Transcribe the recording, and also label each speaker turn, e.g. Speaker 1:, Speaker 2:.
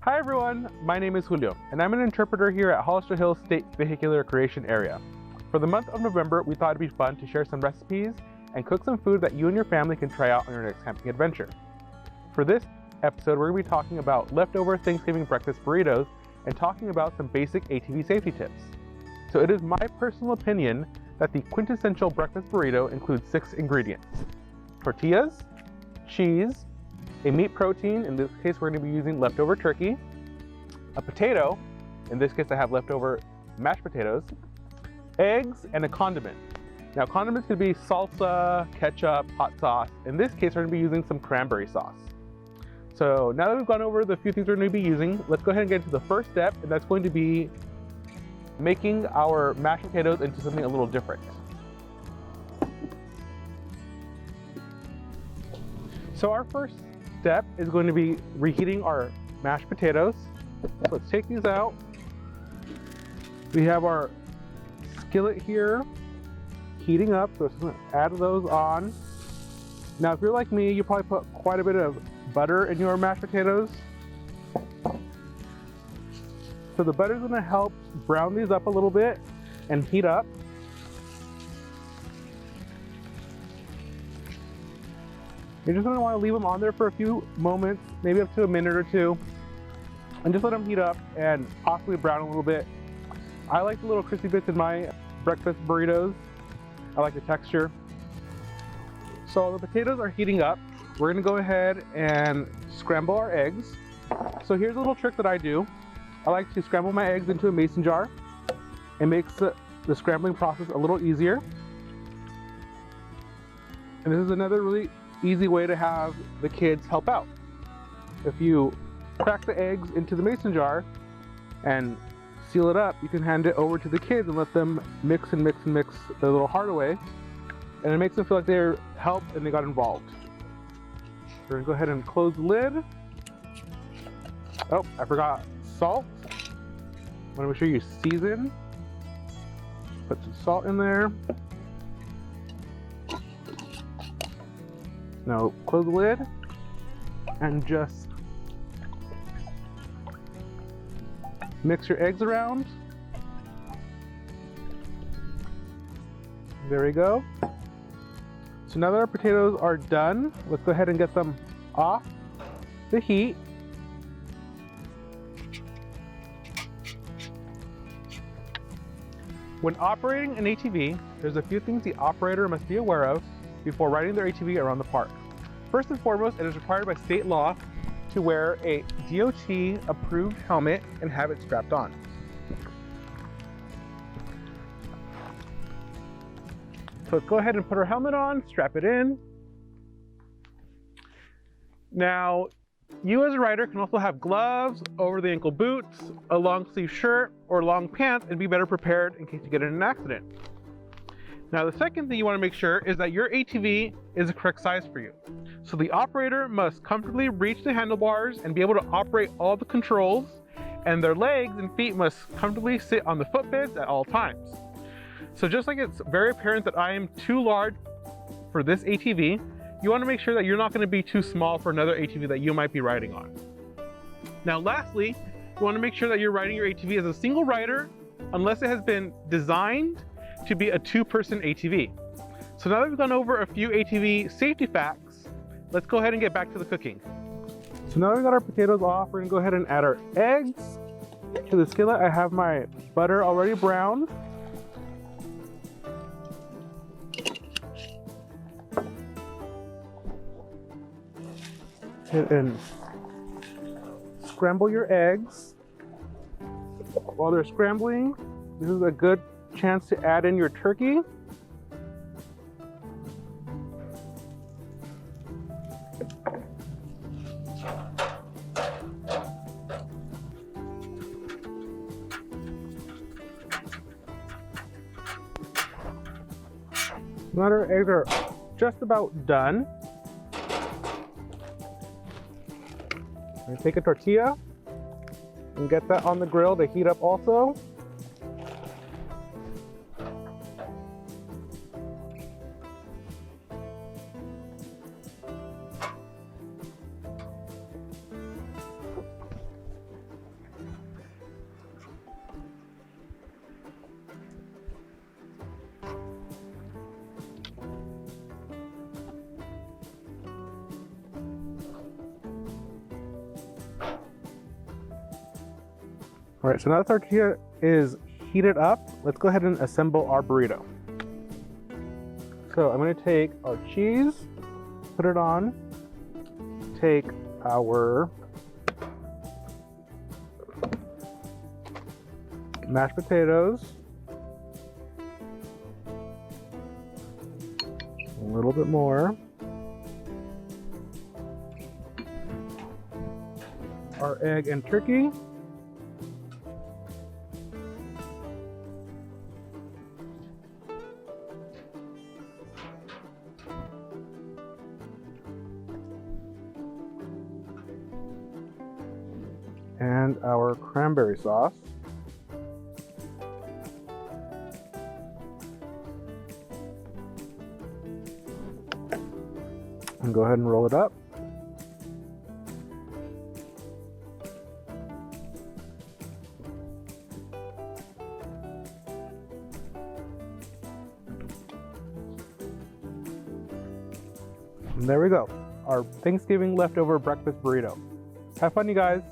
Speaker 1: Hi everyone, my name is Julio, and I'm an interpreter here at Hollister Hills State Vehicular Recreation Area. For the month of November, we thought it'd be fun to share some recipes and cook some food that you and your family can try out on your next camping adventure. For this episode, we're going to be talking about leftover Thanksgiving breakfast burritos and talking about some basic ATV safety tips. So it is my personal opinion that the quintessential breakfast burrito includes 6 ingredients: tortillas, cheese, a meat protein, in this case we're going to be using leftover turkey, a potato, in this case I have leftover mashed potatoes, eggs, and a condiment. Now condiments could be salsa, ketchup, hot sauce. In this case we're going to be using some cranberry sauce. So now that we've gone over the few things we're going to be using, let's go ahead and get into the first step, and that's going to be making our mashed potatoes into something a little different. So our first step is going to be reheating our mashed potatoes. Let's take these out. We have our skillet here heating up, so let's add those on. Now if you're like me, you probably put quite a bit of butter in your mashed potatoes. So the butter is going to help brown these up a little bit and heat up. You're just going to want to leave them on there for a few moments, maybe up to a minute or two, and just let them heat up and possibly brown a little bit. I like the little crispy bits in my breakfast burritos. I like the texture. So the potatoes are heating up. We're going to go ahead and scramble our eggs. So here's a little trick that I do. I like to scramble my eggs into a mason jar. It makes the scrambling process a little easier. And this is another really easy way to have the kids help out. If you crack the eggs into the mason jar and seal it up, you can hand it over to the kids and let them mix and mix and mix their little heart away, and it makes them feel like they're helped and they got involved. We're gonna go ahead and close the lid. Oh, I forgot salt. I want to make sure you season. Put some salt in there. Now close the lid and just mix your eggs around. There we go. So now that our potatoes are done, let's go ahead and get them off the heat. When operating an ATV, there's a few things the operator must be aware of before riding their ATV around the park. First and foremost, it is required by state law to wear a DOT approved helmet and have it strapped on. So let's go ahead and put our helmet on, strap it in. Now, you as a rider can also have gloves, over the ankle boots, a long sleeve shirt, or long pants, and be better prepared in case you get in an accident. Now the second thing you want to make sure is that your ATV is the correct size for you. So the operator must comfortably reach the handlebars and be able to operate all the controls, and their legs and feet must comfortably sit on the footbeds at all times. So just like it's very apparent that I am too large for this ATV, you want to make sure that you're not going to be too small for another ATV that you might be riding on. Now lastly, you want to make sure that you're riding your ATV as a single rider unless it has been designed to be a 2-person ATV. So now that we've gone over a few ATV safety facts, let's go ahead and get back to the cooking. So now that we've got our potatoes off, we're gonna go ahead and add our eggs to the skillet. I have my butter already browned. Hit and scramble your eggs. While they're scrambling, this is a good chance to add in your turkey. Now our eggs are just about done. I'm gonna take a tortilla and get that on the grill to heat up also. All right, so now the tortilla is heated up, let's go ahead and assemble our burrito. So I'm going to take our cheese, put it on, take our mashed potatoes, a little bit more, our egg and turkey, and our cranberry sauce. And go ahead and roll it up. And there we go, our Thanksgiving leftover breakfast burrito. Have fun, you guys.